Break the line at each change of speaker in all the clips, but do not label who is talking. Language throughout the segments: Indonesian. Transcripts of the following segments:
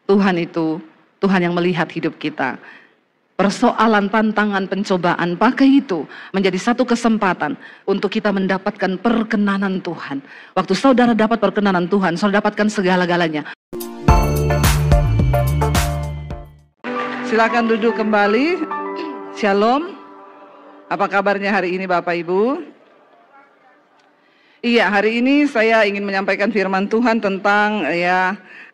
Tuhan itu Tuhan yang melihat hidup kita. Persoalan, tantangan, pencobaan, pakai itu menjadi satu kesempatan untuk kita mendapatkan perkenanan Tuhan. Waktu saudara dapat perkenanan Tuhan, saudara dapatkan segala-galanya. Silakan duduk kembali. Shalom. Apa kabarnya hari ini Bapak Ibu? Iya, hari ini saya ingin menyampaikan firman Tuhan tentang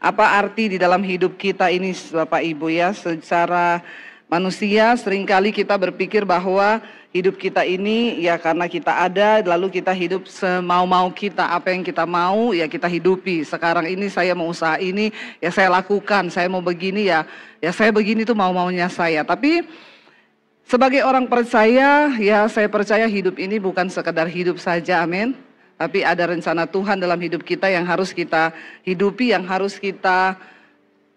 apa arti di dalam hidup kita ini Bapak Ibu ya. Secara manusia seringkali kita berpikir bahwa hidup kita ini ya karena kita ada, lalu kita hidup semau-mau kita, apa yang kita mau ya kita hidupi. Sekarang ini saya mau usaha ini ya saya lakukan, saya mau begini ya saya begini tuh mau-maunya saya. Tapi sebagai orang percaya ya saya percaya hidup ini bukan sekedar hidup saja, amin. Tapi ada rencana Tuhan dalam hidup kita yang harus kita hidupi, yang harus kita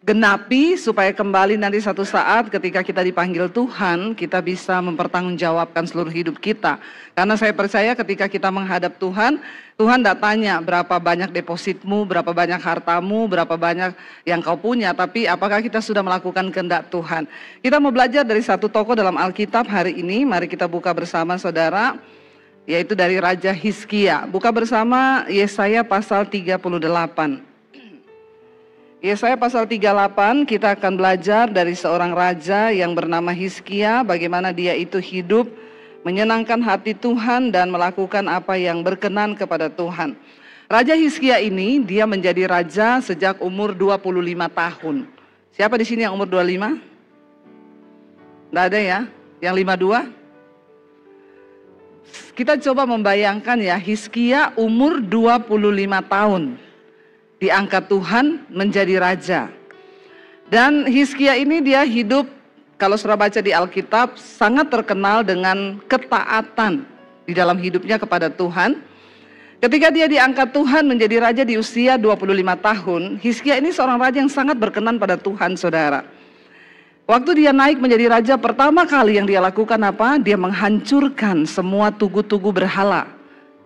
genapi supaya kembali nanti satu saat ketika kita dipanggil Tuhan, kita bisa mempertanggungjawabkan seluruh hidup kita. Karena saya percaya ketika kita menghadap Tuhan, Tuhan tidak tanya berapa banyak depositmu, berapa banyak hartamu, berapa banyak yang kau punya, tapi apakah kita sudah melakukan kehendak Tuhan. Kita mau belajar dari satu tokoh dalam Alkitab hari ini, mari kita buka bersama saudara, yaitu dari Raja Hizkia. Buka bersama Yesaya pasal 38. Yesaya pasal 38 kita akan belajar dari seorang raja yang bernama Hizkia, bagaimana dia itu hidup menyenangkan hati Tuhan dan melakukan apa yang berkenan kepada Tuhan. Raja Hizkia ini dia menjadi raja sejak umur 25 tahun. Siapa di sini yang umur 25? Nggak ada ya? Yang 52? Kita coba membayangkan ya, Hizkia umur 25 tahun. Diangkat Tuhan menjadi raja. Dan Hizkia ini dia hidup, kalau sudah baca di Alkitab, sangat terkenal dengan ketaatan di dalam hidupnya kepada Tuhan. Ketika dia diangkat Tuhan menjadi raja di usia 25 tahun, Hizkia ini seorang raja yang sangat berkenan pada Tuhan, saudara. Waktu dia naik menjadi raja, pertama kali yang dia lakukan apa? Dia menghancurkan semua tugu-tugu berhala,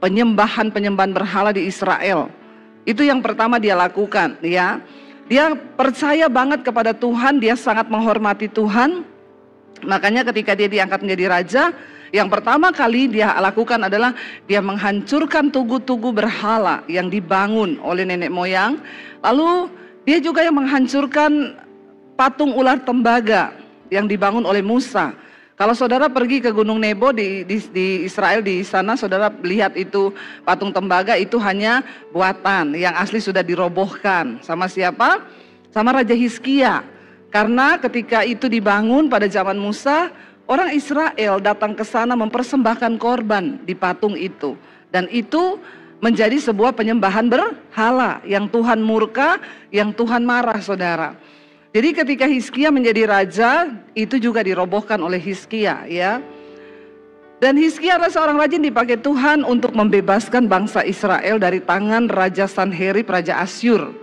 penyembahan-penyembahan berhala di Israel. Itu yang pertama dia lakukan ya. Dia percaya banget kepada Tuhan, dia sangat menghormati Tuhan. Makanya ketika dia diangkat menjadi raja, yang pertama kali dia lakukan adalah dia menghancurkan tugu-tugu berhala yang dibangun oleh nenek moyang. Lalu dia juga yang menghancurkan patung ular tembaga yang dibangun oleh Musa. Kalau saudara pergi ke Gunung Nebo di Israel, di sana saudara lihat itu patung tembaga itu hanya buatan, yang asli sudah dirobohkan. Sama siapa? Sama Raja Hizkia. Karena ketika itu dibangun pada zaman Musa, orang Israel datang ke sana mempersembahkan korban di patung itu. Dan itu menjadi sebuah penyembahan berhala yang Tuhan murka, yang Tuhan marah, saudara. Jadi ketika Hizkia menjadi raja, itu juga dirobohkan oleh Hizkia ya. Dan Hizkia adalah seorang raja yang dipakai Tuhan untuk membebaskan bangsa Israel dari tangan Raja Sanherib, Raja Asyur.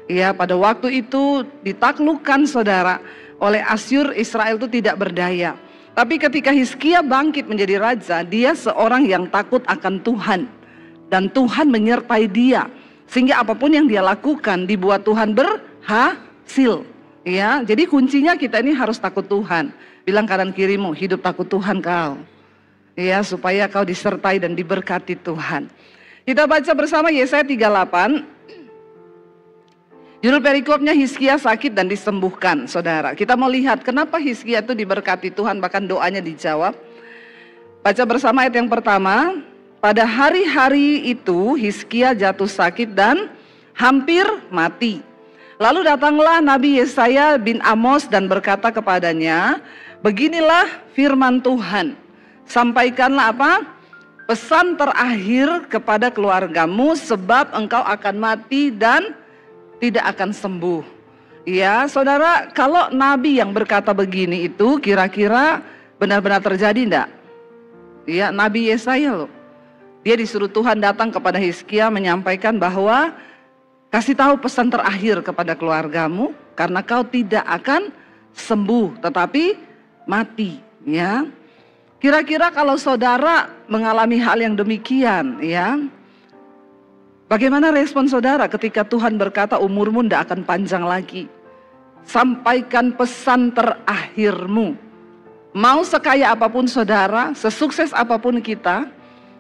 Ya, pada waktu itu ditaklukkan saudara oleh Asyur, Israel itu tidak berdaya. Tapi ketika Hizkia bangkit menjadi raja, dia seorang yang takut akan Tuhan. Dan Tuhan menyertai dia. Sehingga apapun yang dia lakukan dibuat Tuhan berhasil. Ya, jadi kuncinya kita ini harus takut Tuhan. Bilang kanan kirimu, hidup takut Tuhan kau. Ya, supaya kau disertai dan diberkati Tuhan. Kita baca bersama Yesaya 38. Judul perikopnya Hizkia sakit dan disembuhkan, saudara. Kita mau lihat kenapa Hizkia itu diberkati Tuhan, bahkan doanya dijawab. Baca bersama ayat yang pertama. Pada hari-hari itu Hizkia jatuh sakit dan hampir mati. Lalu datanglah Nabi Yesaya bin Amos dan berkata kepadanya, beginilah firman Tuhan, sampaikanlah apa? Pesan terakhir kepada keluargamu, sebab engkau akan mati dan tidak akan sembuh. Ya saudara, kalau Nabi yang berkata begini itu kira-kira benar-benar terjadi enggak? Ya, Nabi Yesaya loh. Dia disuruh Tuhan datang kepada Hizkia menyampaikan bahwa kasih tahu pesan terakhir kepada keluargamu, karena kau tidak akan sembuh, tetapi mati. Ya, kira-kira kalau saudara mengalami hal yang demikian, ya, bagaimana respon saudara ketika Tuhan berkata umurmu tidak akan panjang lagi? sampaikan pesan terakhirmu. Mau sekaya apapun saudara, sesukses apapun kita,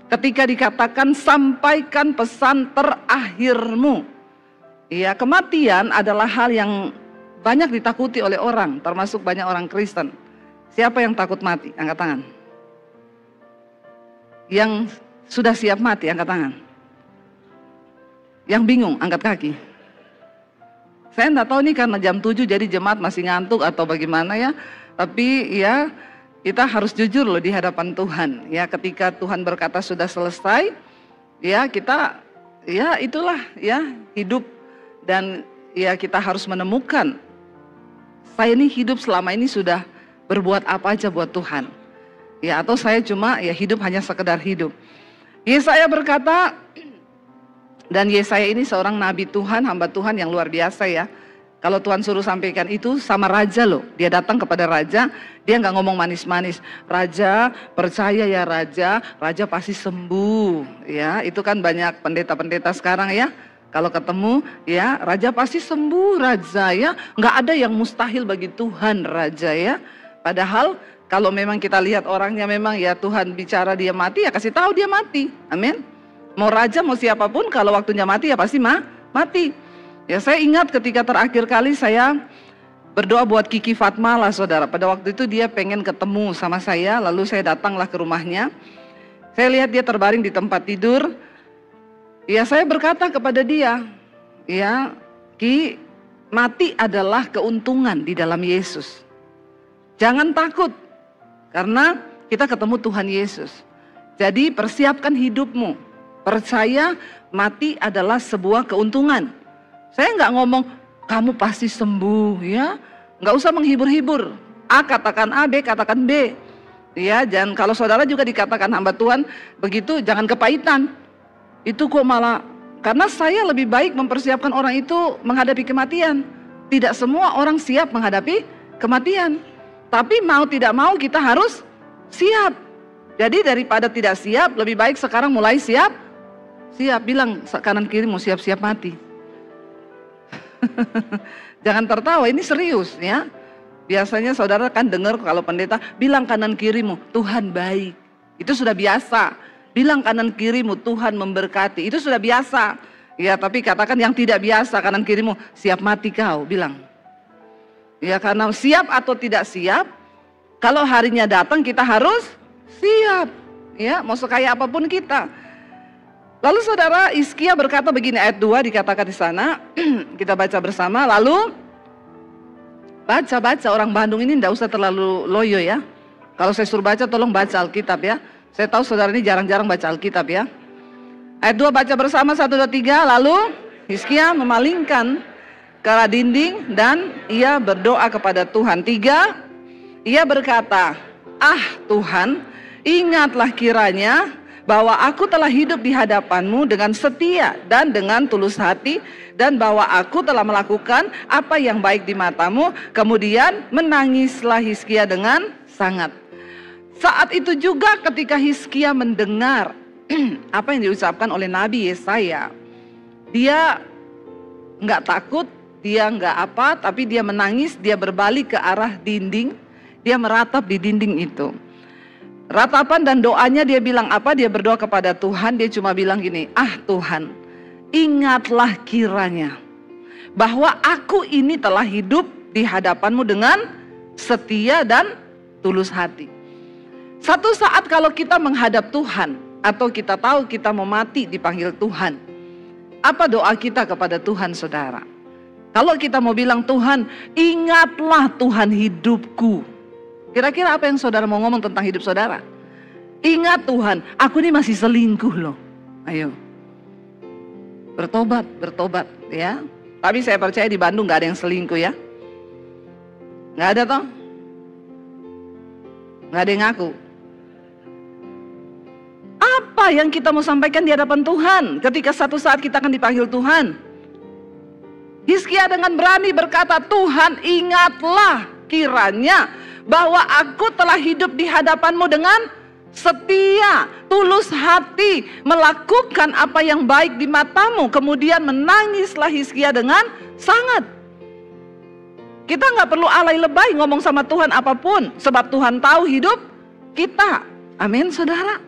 ketika dikatakan sampaikan pesan terakhirmu. Ya, kematian adalah hal yang banyak ditakuti oleh orang, termasuk banyak orang Kristen. Siapa yang takut mati? Angkat tangan. Yang sudah siap mati, angkat tangan. Yang bingung, angkat kaki. Saya enggak tahu nih karena jam 7 jadi jemaat masih ngantuk atau bagaimana ya. Tapi ya kita harus jujur loh di hadapan Tuhan. Ya, ketika Tuhan berkata sudah selesai, ya kita, ya itulah ya hidup. Dan ya kita harus menemukan, saya ini hidup selama ini sudah berbuat apa aja buat Tuhan. Ya, atau saya cuma ya hidup hanya sekedar hidup. Yesaya berkata, dan Yesaya ini seorang nabi Tuhan, hamba Tuhan yang luar biasa ya. Kalau Tuhan suruh sampaikan itu sama raja loh. Dia datang kepada raja, dia nggak ngomong manis-manis. Raja, percaya ya raja, raja pasti sembuh. Ya, itu kan banyak pendeta-pendeta sekarang ya. Kalau ketemu ya raja pasti sembuh raja ya, nggak ada yang mustahil bagi Tuhan raja ya. Padahal kalau memang kita lihat orangnya memang ya Tuhan bicara dia mati ya kasih tahu dia mati, amin. Mau raja mau siapapun kalau waktunya mati ya pasti mati. Ya saya ingat ketika terakhir kali saya berdoa buat Kiki Fatma lah saudara. Pada waktu itu dia pengen ketemu sama saya, lalu saya datanglah ke rumahnya. Saya lihat dia terbaring di tempat tidur. Ya saya berkata kepada dia, ya Ki, mati adalah keuntungan di dalam Yesus. Jangan takut, karena kita ketemu Tuhan Yesus. Jadi persiapkan hidupmu, percaya mati adalah sebuah keuntungan. Saya nggak ngomong, kamu pasti sembuh ya, nggak usah menghibur-hibur. A katakan A, B katakan B. Ya, dan kalau saudara juga dikatakan hamba Tuhan, begitu jangan kepahitan. Itu kok malah, karena saya lebih baik mempersiapkan orang itu menghadapi kematian. Tidak semua orang siap menghadapi kematian. Tapi mau tidak mau kita harus siap. Jadi daripada tidak siap, lebih baik sekarang mulai siap. Siap, bilang kanan kiri mau siap-siap mati. Jangan tertawa, ini serius ya. Biasanya saudara kan dengar kalau pendeta bilang kanan kirimu, Tuhan baik. Itu sudah biasa. Bilang kanan kirimu Tuhan memberkati, itu sudah biasa. Ya tapi katakan yang tidak biasa, kanan kirimu siap mati kau, bilang. Ya karena siap atau tidak siap, kalau harinya datang kita harus siap. Ya mau sekaya apapun kita. Lalu saudara Hizkia berkata begini, ayat 2 dikatakan di sana, kita baca bersama. Lalu baca orang Bandung ini tidak usah terlalu loyo ya. Kalau saya suruh baca tolong baca Alkitab ya. Saya tahu saudara ini jarang-jarang baca Alkitab ya. Ayat 2 baca bersama 1, 2, 3. Lalu Hizkia memalingkan ke arah dinding dan ia berdoa kepada Tuhan. 3, ia berkata, ah Tuhan, ingatlah kiranya bahwa aku telah hidup di hadapan-Mu dengan setia dan dengan tulus hati, dan bahwa aku telah melakukan apa yang baik di mata-Mu. Kemudian menangislah Hizkia dengan sangat. Saat itu juga ketika Hizkia mendengar apa yang diucapkan oleh Nabi Yesaya, dia nggak takut, dia nggak apa, tapi dia menangis, dia berbalik ke arah dinding, dia meratap di dinding itu. Ratapan dan doanya dia bilang apa? Dia berdoa kepada Tuhan, dia cuma bilang gini, ah Tuhan, ingatlah kiranya bahwa aku ini telah hidup di hadapan-Mu dengan setia dan tulus hati. Satu saat kalau kita menghadap Tuhan, atau kita tahu kita mau mati dipanggil Tuhan, apa doa kita kepada Tuhan saudara? Kalau kita mau bilang Tuhan, ingatlah Tuhan hidupku. Kira-kira apa yang saudara mau ngomong tentang hidup saudara? Ingat Tuhan, aku ini masih selingkuh loh. Ayo, bertobat ya. Tapi saya percaya di Bandung gak ada yang selingkuh ya. Gak ada toh? Gak ada yang ngaku. Apa yang kita mau sampaikan di hadapan Tuhan ketika satu saat kita akan dipanggil Tuhan? Hizkia dengan berani berkata, Tuhan ingatlah kiranya bahwa aku telah hidup di hadapan-Mu dengan setia, tulus hati, melakukan apa yang baik di mata-Mu. Kemudian menangislah Hizkia dengan sangat. Kita nggak perlu alay lebay ngomong sama Tuhan apapun, sebab Tuhan tahu hidup kita. Amin, saudara.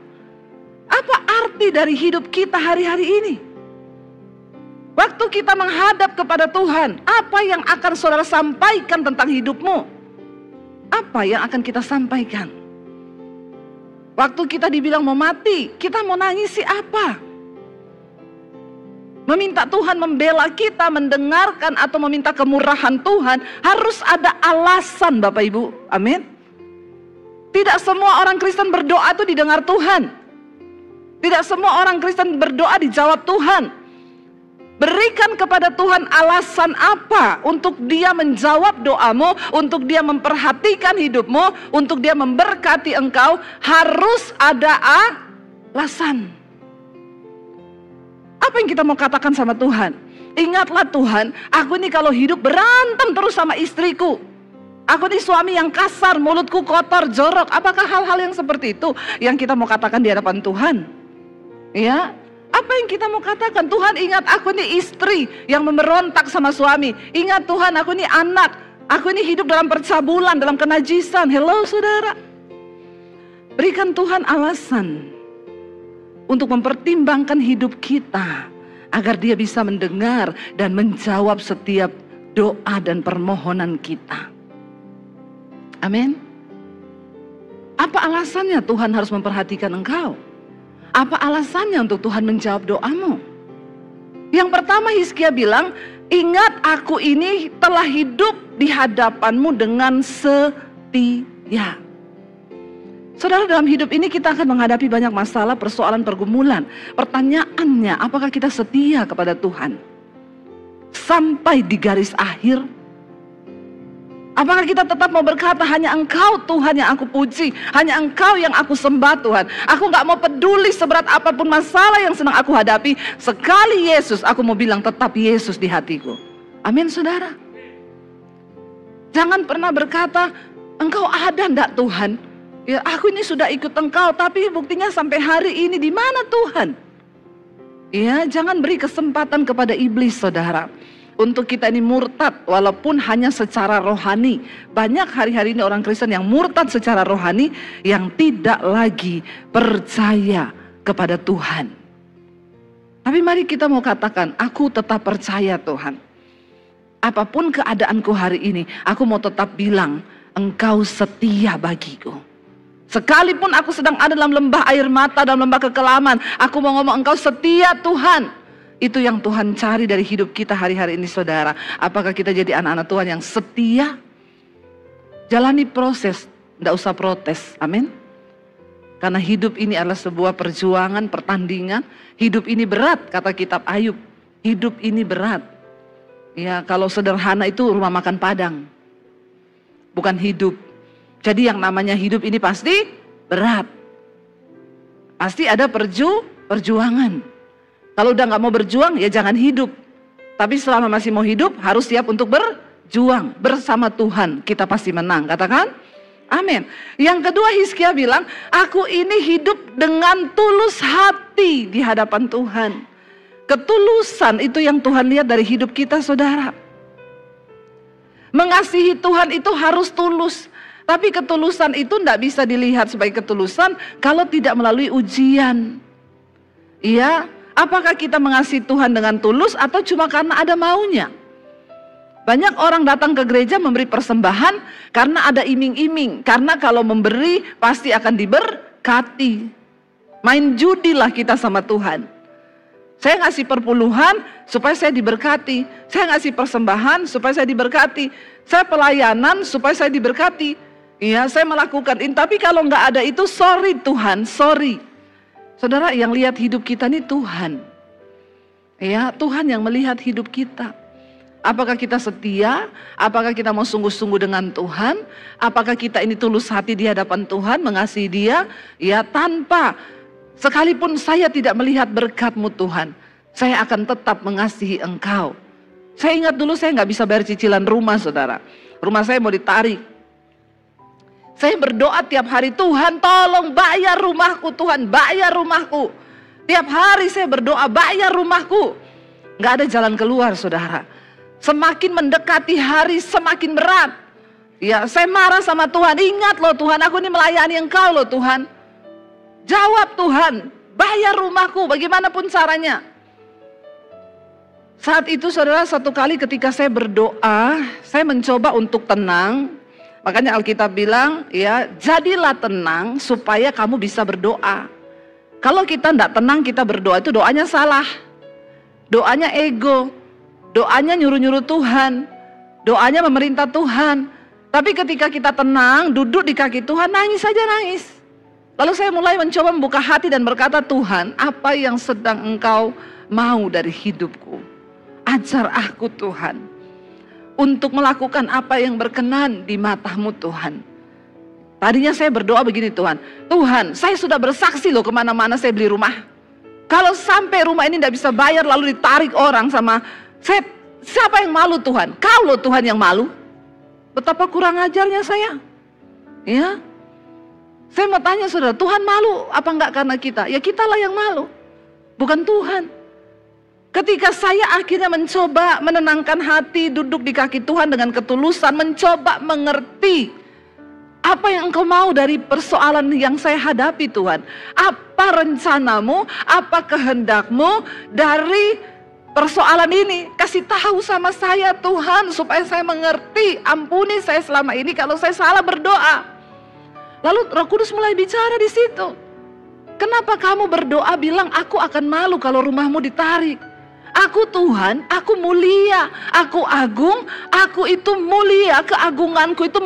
Apa arti dari hidup kita hari-hari ini? Waktu kita menghadap kepada Tuhan, apa yang akan saudara sampaikan tentang hidupmu? Apa yang akan kita sampaikan? Waktu kita dibilang mau mati, kita mau nangisi apa? Meminta Tuhan membela kita, mendengarkan atau meminta kemurahan Tuhan, harus ada alasan, Bapak Ibu. Amin. Tidak semua orang Kristen berdoa itu didengar Tuhan. Tidak semua orang Kristen berdoa dijawab Tuhan. Berikan kepada Tuhan alasan apa untuk dia menjawab doamu, untuk dia memperhatikan hidupmu, untuk dia memberkati engkau. Harus ada alasan. Apa yang kita mau katakan sama Tuhan? Ingatlah Tuhan, aku ini kalau hidup berantem terus sama istriku. Aku ini suami yang kasar, mulutku kotor, jorok. Apakah hal-hal yang seperti itu yang kita mau katakan di hadapan Tuhan? Ya, apa yang kita mau katakan? Tuhan, ingat aku ini istri yang memberontak sama suami. Ingat Tuhan, aku ini anak. Aku ini hidup dalam percabulan, dalam kenajisan. Hello saudara. Berikan Tuhan alasan untuk mempertimbangkan hidup kita, agar dia bisa mendengar dan menjawab setiap doa dan permohonan kita. Amin. Apa alasannya Tuhan harus memperhatikan engkau? Apa alasannya untuk Tuhan menjawab doamu? Yang pertama, Hizkia bilang, ingat aku ini telah hidup di hadapanmu dengan setia. Saudara, dalam hidup ini kita akan menghadapi banyak masalah, persoalan, pergumulan. Pertanyaannya, apakah kita setia kepada Tuhan sampai di garis akhir? Apakah kita tetap mau berkata, hanya Engkau Tuhan yang aku puji, hanya Engkau yang aku sembah Tuhan. Aku gak mau peduli seberat apapun masalah yang sedang aku hadapi. Sekali Yesus, aku mau bilang tetap Yesus di hatiku. Amin saudara. Jangan pernah berkata, Engkau ada enggak Tuhan? Ya, aku ini sudah ikut Engkau, tapi buktinya sampai hari ini di mana Tuhan? Ya, jangan beri kesempatan kepada iblis saudara untuk kita ini murtad, walaupun hanya secara rohani. Banyak hari-hari ini orang Kristen yang murtad secara rohani, yang tidak lagi percaya kepada Tuhan. Tapi mari kita mau katakan, aku tetap percaya Tuhan. Apapun keadaanku hari ini, aku mau tetap bilang, Engkau setia bagiku. Sekalipun aku sedang ada dalam lembah air mata, dalam lembah kekelaman, aku mau ngomong, Engkau setia Tuhan. Itu yang Tuhan cari dari hidup kita hari-hari ini saudara. Apakah kita jadi anak-anak Tuhan yang setia? Jalani proses, tidak usah protes, amin. Karena hidup ini adalah sebuah perjuangan, pertandingan. Hidup ini berat, kata kitab Ayub. Hidup ini berat. Ya, kalau sederhana itu rumah makan Padang, bukan hidup. Jadi yang namanya hidup ini pasti berat. Pasti ada perjuangan. Kalau udah gak mau berjuang, ya jangan hidup. Tapi selama masih mau hidup, harus siap untuk berjuang. Bersama Tuhan, kita pasti menang. Katakan, amin. Yang kedua, Hizkia bilang, aku ini hidup dengan tulus hati di hadapan Tuhan. Ketulusan itu yang Tuhan lihat dari hidup kita, saudara. Mengasihi Tuhan itu harus tulus. Tapi ketulusan itu tidak bisa dilihat sebagai ketulusan kalau tidak melalui ujian. Iya. Apakah kita mengasihi Tuhan dengan tulus atau cuma karena ada maunya? Banyak orang datang ke gereja memberi persembahan karena ada iming-iming. Karena kalau memberi pasti akan diberkati. Main judilah kita sama Tuhan. Saya ngasih perpuluhan supaya saya diberkati. Saya ngasih persembahan supaya saya diberkati. Saya pelayanan supaya saya diberkati. Iya, saya melakukan ini. Tapi kalau nggak ada itu, sorry Tuhan, sorry. Saudara, yang lihat hidup kita ini Tuhan. Ya, Tuhan yang melihat hidup kita. Apakah kita setia? Apakah kita mau sungguh-sungguh dengan Tuhan? Apakah kita ini tulus hati di hadapan Tuhan, mengasihi Dia? Ya, tanpa sekalipun saya tidak melihat berkat-Mu Tuhan, saya akan tetap mengasihi Engkau. Saya ingat dulu saya nggak bisa bayar cicilan rumah, saudara. Rumah saya mau ditarik. Saya berdoa tiap hari, Tuhan tolong bayar rumahku, Tuhan bayar rumahku. Tiap hari saya berdoa, bayar rumahku. Gak ada jalan keluar saudara. Semakin mendekati hari semakin berat. Ya, saya marah sama Tuhan. Ingat loh Tuhan, aku ini melayani Engkau loh Tuhan. Jawab Tuhan, bayar rumahku bagaimanapun caranya. Saat itu saudara, satu kali ketika saya berdoa, saya mencoba untuk tenang. Makanya Alkitab bilang, ya, jadilah tenang supaya kamu bisa berdoa. Kalau kita tidak tenang, kita berdoa, itu doanya salah. Doanya ego, doanya nyuruh-nyuruh Tuhan, doanya memerintah Tuhan. Tapi ketika kita tenang, duduk di kaki Tuhan, nangis saja nangis. Lalu saya mulai mencoba membuka hati dan berkata, Tuhan, apa yang sedang Engkau mau dari hidupku? Ajar aku Tuhan, untuk melakukan apa yang berkenan di mata-Mu Tuhan. Tadinya saya berdoa begini, Tuhan, saya sudah bersaksi loh kemana-mana saya beli rumah. Kalau sampai rumah ini tidak bisa bayar lalu ditarik orang sama saya, siapa yang malu Tuhan? Kau loh Tuhan yang malu. Betapa kurang ajarnya saya. Ya, saya mau tanya saudara, Tuhan malu apa enggak karena kita? Ya kitalah yang malu, bukan Tuhan. Ketika saya akhirnya mencoba menenangkan hati, duduk di kaki Tuhan dengan ketulusan, mencoba mengerti apa yang Engkau mau dari persoalan yang saya hadapi Tuhan. Apa rencana-Mu, apa kehendak-Mu dari persoalan ini? Kasih tahu sama saya Tuhan, supaya saya mengerti. Ampuni saya selama ini kalau saya salah berdoa. Lalu Roh Kudus mulai bicara di situ. Kenapa kamu berdoa bilang aku akan malu kalau rumahmu ditarik? Aku Tuhan, aku mulia, aku agung, aku itu mulia, keagunganku itu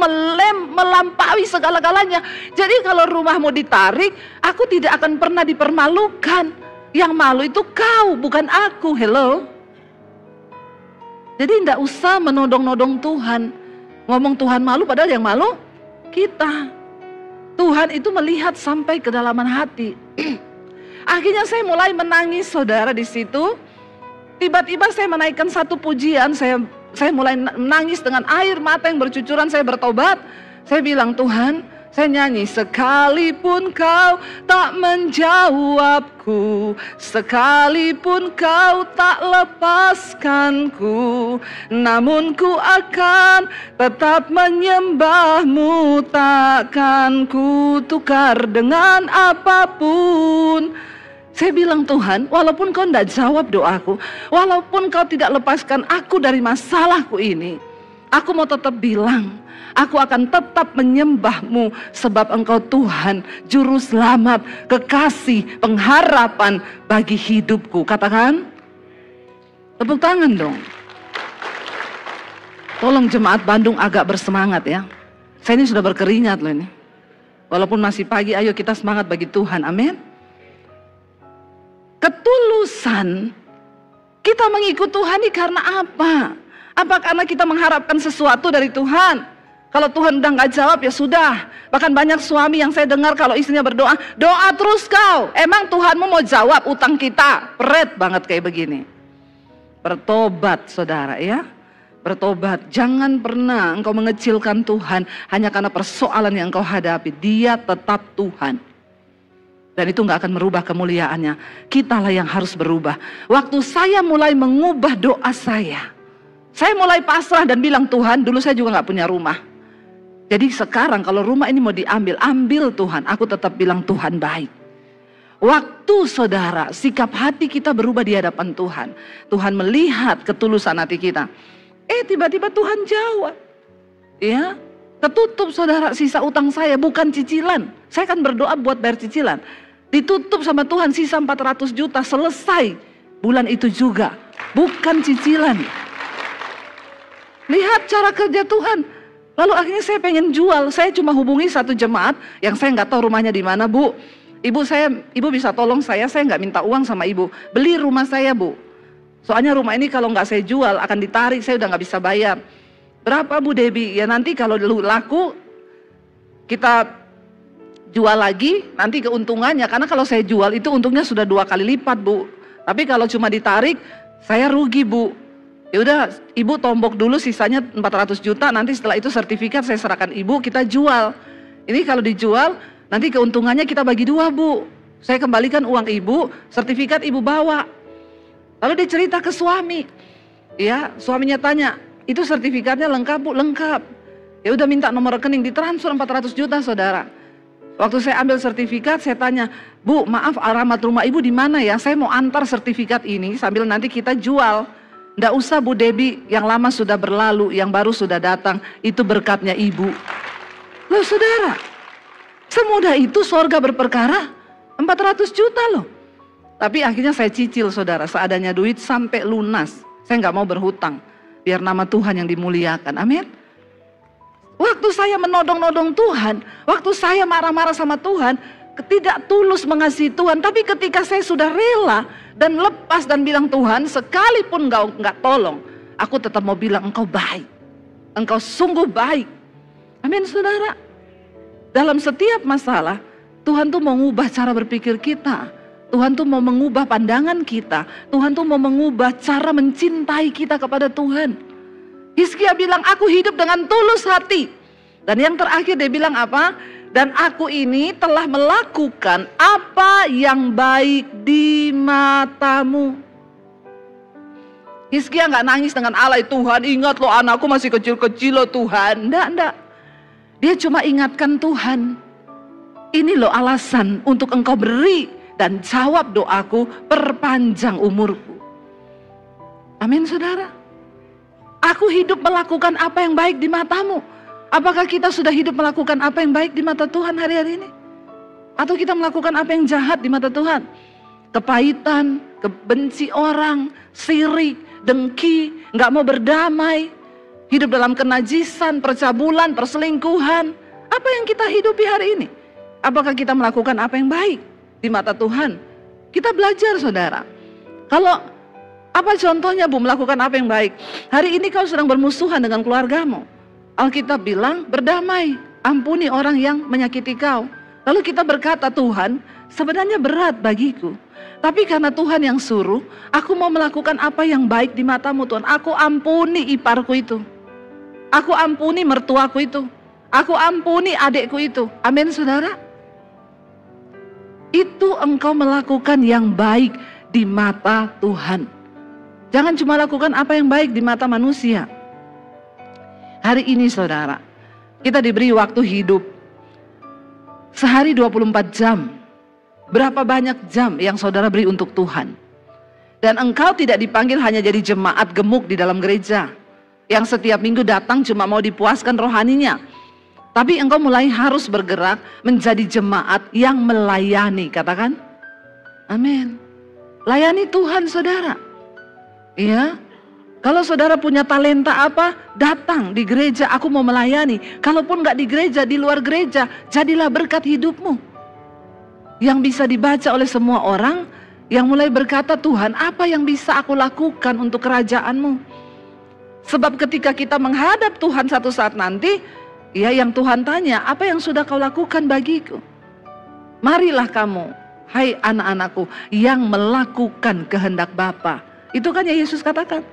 melampaui segala-galanya. Jadi kalau rumahmu ditarik, aku tidak akan pernah dipermalukan. Yang malu itu kau, bukan aku. Hello. Jadi tidak usah menodong-nodong Tuhan. Ngomong Tuhan malu, padahal yang malu kita. Tuhan itu melihat sampai kedalaman hati. Akhirnya saya mulai menangis saudara di situ. Tiba-tiba saya menaikkan satu pujian, saya mulai menangis dengan air mata yang bercucuran, saya bertobat. Saya bilang, Tuhan, saya nyanyi, sekalipun Kau tak menjawabku, sekalipun Kau tak lepaskanku, namun ku akan tetap menyembah-Mu, takkan ku tukar dengan apapun. Saya bilang, Tuhan, walaupun Kau tidak jawab doaku, walaupun Kau tidak lepaskan aku dari masalahku ini, aku mau tetap bilang, aku akan tetap menyembah-Mu, sebab Engkau Tuhan, Juru Selamat, kekasih, pengharapan bagi hidupku. Katakan, tepuk tangan dong. Tolong jemaat Bandung agak bersemangat ya. Saya ini sudah berkeringat loh ini. Walaupun masih pagi, ayo kita semangat bagi Tuhan, amin. Ketulusan kita mengikut Tuhan ini karena apa? Apa karena kita mengharapkan sesuatu dari Tuhan? Kalau Tuhan udah gak jawab ya sudah. Bahkan banyak suami yang saya dengar kalau istrinya berdoa, doa terus kau. Emang Tuhanmu mau jawab utang kita? Peret banget kayak begini. Bertobat saudara ya. Bertobat. Jangan pernah engkau mengecilkan Tuhan hanya karena persoalan yang engkau hadapi. Dia tetap Tuhan. Dan itu gak akan merubah kemuliaannya. Kitalah yang harus berubah. Waktu saya mulai mengubah doa saya mulai pasrah dan bilang, Tuhan, dulu saya juga gak punya rumah. Jadi sekarang kalau rumah ini mau diambil, ambil Tuhan. Aku tetap bilang Tuhan baik. Waktu saudara, sikap hati kita berubah di hadapan Tuhan. Tuhan melihat ketulusan hati kita. Tiba-tiba Tuhan jawab. Ya, ketutup saudara sisa utang saya, bukan cicilan. Saya kan berdoa buat bayar cicilan. Ditutup sama Tuhan sisa 400 juta, selesai bulan itu juga. Bukan cicilan. Lihat cara kerja Tuhan. Lalu akhirnya saya pengen jual. Saya cuma hubungi satu jemaat yang saya nggak tahu rumahnya di mana, Bu. Ibu bisa tolong saya nggak minta uang sama ibu. Beli rumah saya, Bu. Soalnya rumah ini kalau nggak saya jual akan ditarik, saya udah nggak bisa bayar. Berapa Bu Debbie? Ya nanti kalau laku kita jual lagi, nanti keuntungannya. Karena kalau saya jual itu untungnya sudah 2 kali lipat, Bu. Tapi kalau cuma ditarik, saya rugi, Bu. Ya udah, ibu tombok dulu sisanya 400 juta, nanti setelah itu sertifikat saya serahkan ibu, kita jual. Ini kalau dijual, nanti keuntungannya kita bagi 2, Bu. Saya kembalikan uang ibu, sertifikat ibu bawa. Lalu dia cerita ke suami. Ya, suaminya tanya, itu sertifikatnya lengkap Bu? Lengkap. Ya udah minta nomor rekening, ditransfer 400 juta saudara. Waktu saya ambil sertifikat, saya tanya, Bu maaf alamat rumah ibu di mana ya? Saya mau antar sertifikat ini sambil nanti kita jual. Nggak usah Bu Debbie, yang lama sudah berlalu, yang baru sudah datang, itu berkatnya ibu. Loh saudara, semudah itu sorga berperkara, 400 juta loh. Tapi akhirnya saya cicil saudara, seadanya duit sampai lunas. Saya nggak mau berhutang, biar nama Tuhan yang dimuliakan, amin. Waktu saya menodong-nodong Tuhan, waktu saya marah-marah sama Tuhan, tidak tulus mengasihi Tuhan. Tapi ketika saya sudah rela dan lepas dan bilang Tuhan, sekalipun nggak tolong, aku tetap mau bilang Engkau baik, Engkau sungguh baik. Amin saudara. Dalam setiap masalah, Tuhan tuh mau mengubah cara berpikir kita. Tuhan tuh mau mengubah pandangan kita. Tuhan tuh mau mengubah cara mencintai kita kepada Tuhan. Hizkia bilang, aku hidup dengan tulus hati. Dan yang terakhir dia bilang apa? Dan aku ini telah melakukan apa yang baik di matamu. Hizkia nggak nangis dengan alay, Tuhan ingat loh anakku masih kecil-kecil loh Tuhan. Enggak. Dia cuma ingatkan Tuhan, ini loh alasan untuk Engkau beri dan jawab doaku, perpanjang umurku. Amin saudara. Aku hidup melakukan apa yang baik di matamu. Apakah kita sudah hidup melakukan apa yang baik di mata Tuhan hari-hari ini? Atau kita melakukan apa yang jahat di mata Tuhan? Kepahitan, kebenci orang, sirik, dengki, nggak mau berdamai, hidup dalam kenajisan, percabulan, perselingkuhan. Apa yang kita hidupi hari ini? Apakah kita melakukan apa yang baik di mata Tuhan? Kita belajar saudara. Kalau apa contohnya Bu melakukan apa yang baik? Hari ini kau sedang bermusuhan dengan keluargamu. Alkitab bilang berdamai, ampuni orang yang menyakiti kau. Lalu kita berkata, Tuhan sebenarnya berat bagiku, tapi karena Tuhan yang suruh, aku mau melakukan apa yang baik di matamu Tuhan. Aku ampuni iparku itu, aku ampuni mertuaku itu, aku ampuni adikku itu. Amin saudara. Itu engkau melakukan yang baik di mata Tuhan. Jangan cuma lakukan apa yang baik di mata manusia. Hari ini saudara, kita diberi waktu hidup sehari 24 jam. Berapa banyak jam yang saudara beri untuk Tuhan? Dan engkau tidak dipanggil hanya jadi jemaat gemuk di dalam gereja, yang setiap minggu datang cuma mau dipuaskan rohaninya. Tapi engkau mulai harus bergerak menjadi jemaat yang melayani, katakan amin. Layani Tuhan saudara. Iya. Kalau saudara punya talenta apa, datang di gereja, aku mau melayani. Kalaupun nggak di gereja, di luar gereja, jadilah berkat hidupmu yang bisa dibaca oleh semua orang, yang mulai berkata, Tuhan apa yang bisa aku lakukan untuk kerajaan-Mu? Sebab ketika kita menghadap Tuhan satu saat nanti, ya yang Tuhan tanya, apa yang sudah kau lakukan bagiku? Marilah kamu, hai anak-anakku, yang melakukan kehendak Bapa. Itu kan yang Yesus katakan.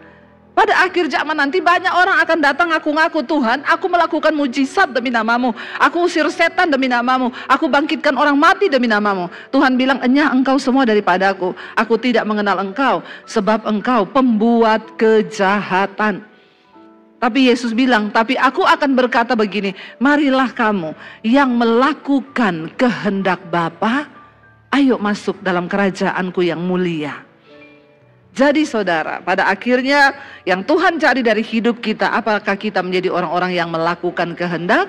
Pada akhir zaman nanti banyak orang akan datang ngaku-ngaku, Tuhan aku melakukan mujizat demi namamu, aku usir setan demi namamu, aku bangkitkan orang mati demi namamu. Tuhan bilang, enyah engkau semua daripadaku, aku tidak mengenal engkau, sebab engkau pembuat kejahatan. Tapi Yesus bilang, tapi aku akan berkata begini, marilah kamu yang melakukan kehendak Bapa, ayo masuk dalam kerajaanku yang mulia. Jadi saudara, pada akhirnya yang Tuhan cari dari hidup kita, apakah kita menjadi orang-orang yang melakukan kehendak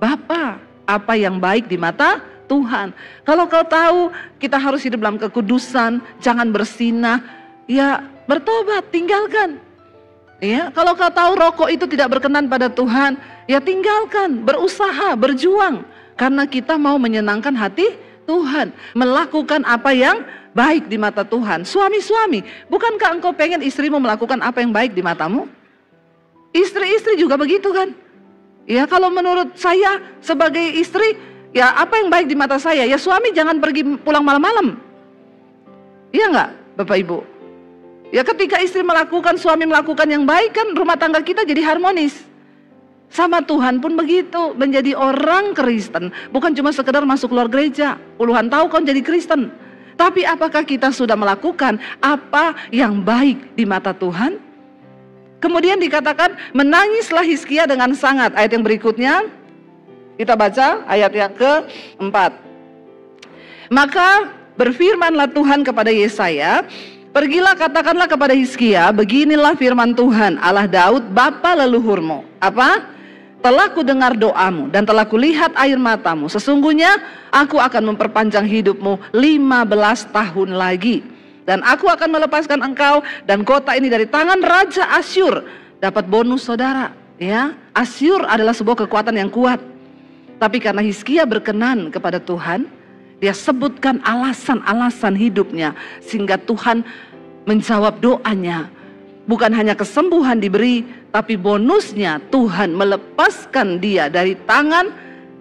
Bapa, apa yang baik di mata Tuhan. Kalau kau tahu kita harus hidup dalam kekudusan, jangan bersinah, ya bertobat, tinggalkan. Ya, kalau kau tahu rokok itu tidak berkenan pada Tuhan, ya tinggalkan, berusaha, berjuang, karena kita mau menyenangkan hati Tuhan, melakukan apa yang baik di mata Tuhan. Suami-suami, bukankah engkau pengen istrimu melakukan apa yang baik di matamu? Istri-istri juga begitu kan? Ya, kalau menurut saya sebagai istri, ya apa yang baik di mata saya? Ya suami jangan pergi pulang malam-malam. Iya enggak Bapak Ibu? Ya ketika istri melakukan, suami melakukan yang baik, kan rumah tangga kita jadi harmonis. Sama Tuhan pun begitu, menjadi orang Kristen bukan cuma sekedar masuk luar gereja, puluhan tahun kau jadi Kristen. Tapi apakah kita sudah melakukan apa yang baik di mata Tuhan? Kemudian dikatakan menangislah Hizkia dengan sangat. Ayat yang berikutnya kita baca ayat yang keempat. Maka berfirmanlah Tuhan kepada Yesaya, pergilah katakanlah kepada Hizkia, beginilah firman Tuhan Allah Daud bapa leluhurmu. Apa? Telah ku dengar doamu dan telah ku lihat air matamu. Sesungguhnya aku akan memperpanjang hidupmu 15 tahun lagi. Dan aku akan melepaskan engkau dan kota ini dari tangan Raja Asyur. Dapat bonus saudara, ya. Asyur adalah sebuah kekuatan yang kuat. Tapi karena Hizkia berkenan kepada Tuhan, dia sebutkan alasan-alasan hidupnya sehingga Tuhan menjawab doanya. Bukan hanya kesembuhan diberi, tapi bonusnya Tuhan melepaskan dia dari tangan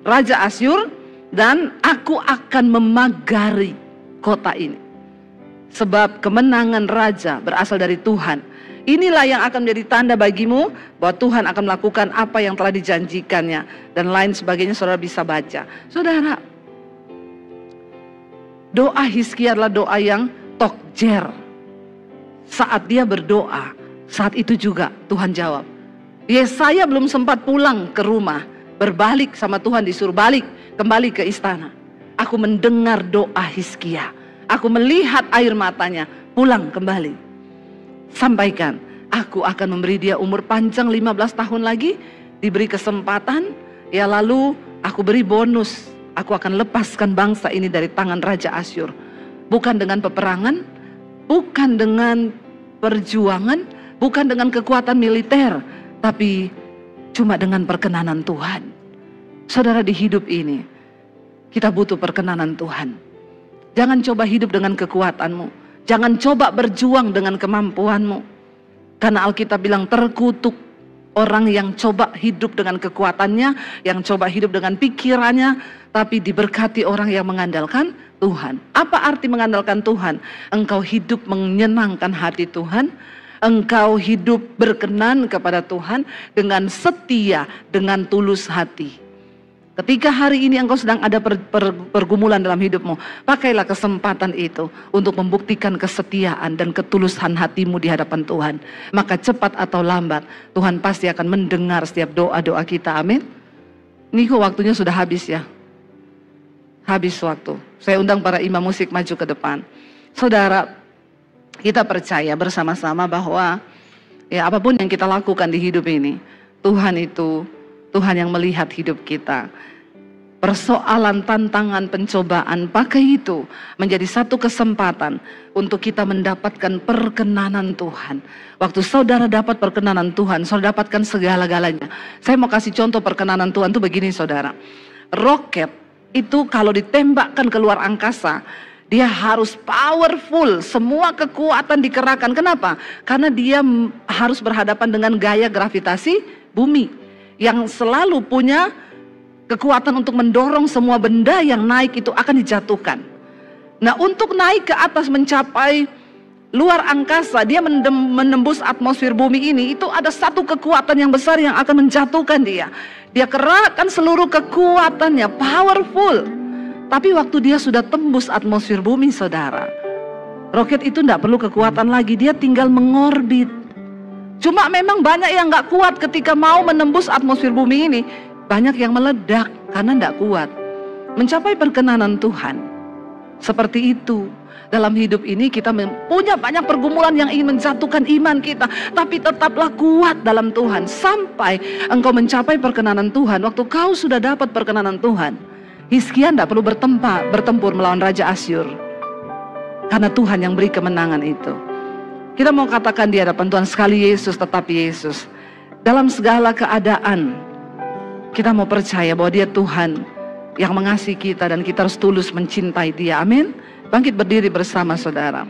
Raja Asyur. Dan aku akan memagari kota ini. Sebab kemenangan raja berasal dari Tuhan. Inilah yang akan menjadi tanda bagimu bahwa Tuhan akan melakukan apa yang telah dijanjikannya. Dan lain sebagainya saudara bisa baca. Saudara, doa Hizkia adalah doa yang tokjer. Saat dia berdoa, saat itu juga Tuhan jawab. Yesaya belum sempat pulang ke rumah, berbalik sama Tuhan, disuruh balik kembali ke istana. Aku mendengar doa Hizkia. Aku melihat air matanya, pulang kembali. Sampaikan, aku akan memberi dia umur panjang 15 tahun lagi, diberi kesempatan, ya lalu aku beri bonus. Aku akan lepaskan bangsa ini dari tangan Raja Asyur. Bukan dengan peperangan, bukan dengan perjuangan, bukan dengan kekuatan militer, tapi cuma dengan perkenanan Tuhan. Saudara, di hidup ini, kita butuh perkenanan Tuhan. Jangan coba hidup dengan kekuatanmu. Jangan coba berjuang dengan kemampuanmu. Karena Alkitab bilang terkutuk orang yang coba hidup dengan kekuatannya, yang coba hidup dengan pikirannya, tapi diberkati orang yang mengandalkan Tuhan. Apa arti mengandalkan Tuhan? Engkau hidup menyenangkan hati Tuhan. Engkau hidup berkenan kepada Tuhan dengan setia, dengan tulus hati. Ketika hari ini engkau sedang ada pergumulan dalam hidupmu, pakailah kesempatan itu untuk membuktikan kesetiaan dan ketulusan hatimu di hadapan Tuhan. Maka cepat atau lambat, Tuhan pasti akan mendengar setiap doa-doa kita. Amin. Ini kok waktunya sudah habis ya. Habis waktu. Saya undang para imam musik maju ke depan. Saudara, kita percaya bersama-sama bahwa ya apapun yang kita lakukan di hidup ini, Tuhan itu Tuhan yang melihat hidup kita. Persoalan, tantangan, pencobaan, pakai itu menjadi satu kesempatan untuk kita mendapatkan perkenanan Tuhan. Waktu saudara dapat perkenanan Tuhan, saudara dapatkan segala-galanya. Saya mau kasih contoh perkenanan Tuhan itu begini saudara. Roket itu kalau ditembakkan keluar angkasa, dia harus powerful, semua kekuatan dikerahkan. Kenapa? Karena dia harus berhadapan dengan gaya gravitasi bumi yang selalu punya kekuatan untuk mendorong semua benda yang naik itu akan dijatuhkan. Nah, untuk naik ke atas mencapai luar angkasa, dia menembus atmosfer bumi ini, itu ada satu kekuatan yang besar yang akan menjatuhkan dia. Dia kerahkan seluruh kekuatannya, powerful. Tapi waktu dia sudah tembus atmosfer bumi saudara, roket itu tidak perlu kekuatan lagi, dia tinggal mengorbit. Cuma memang banyak yang gak kuat ketika mau menembus atmosfer bumi ini. Banyak yang meledak karena tidak kuat. Mencapai perkenanan Tuhan seperti itu. Dalam hidup ini kita punya banyak pergumulan yang ingin menjatuhkan iman kita, tapi tetaplah kuat dalam Tuhan sampai engkau mencapai perkenanan Tuhan. Waktu kau sudah dapat perkenanan Tuhan, Hizkia tidak perlu bertempur melawan Raja Asyur, karena Tuhan yang beri kemenangan itu. Kita mau katakan di hadapan Tuhan, sekali Yesus tetap Yesus. Dalam segala keadaan kita mau percaya bahwa dia Tuhan yang mengasihi kita dan kita harus tulus mencintai dia. Amin. Bangkit berdiri bersama saudara.